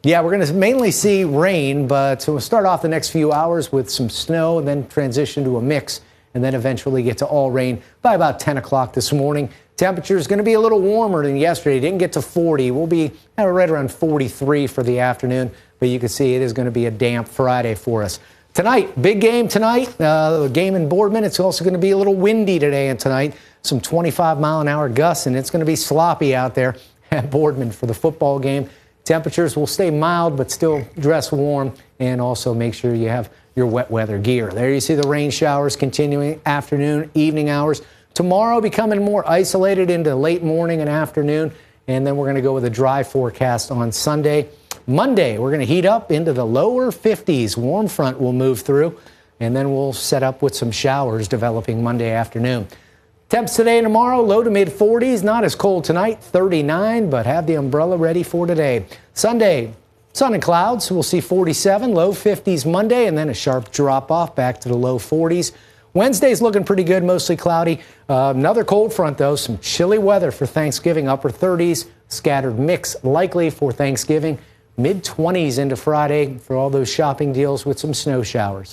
Yeah, we're going to mainly see rain, but we'll start off the next few hours with some snow and then transition to a mix and then eventually get to all rain by about 10 o'clock this morning. Temperature is going to be a little warmer than yesterday. It didn't get to 40. We'll be right around 43 for the afternoon, but you can see it is going to be a damp Friday for us. Tonight, big game tonight, the game in Boardman. It's also going to be a little windy today and tonight. Some 25-mile-an-hour gusts, and it's going to be sloppy out there at Boardman for the football game. Temperatures will stay mild, but still dress warm, and also make sure you have your wet weather gear. There you see the rain showers continuing afternoon, evening hours. Tomorrow becoming more isolated into late morning and afternoon, and then we're going to go with a dry forecast on Sunday. Monday, we're going to heat up into the lower 50s. Warm front will move through, and then we'll set up with some showers developing Monday afternoon. Temps today and tomorrow, low to mid 40s. Not as cold tonight, 39, but have the umbrella ready for today. Sunday, sun and clouds. We'll see 47, low 50s Monday, and then a sharp drop off back to the low 40s. Wednesday's looking pretty good, mostly cloudy. Another cold front, though. Some chilly weather for Thanksgiving, upper 30s. Scattered mix likely for Thanksgiving. Mid 20s into Friday for all those shopping deals with some snow showers.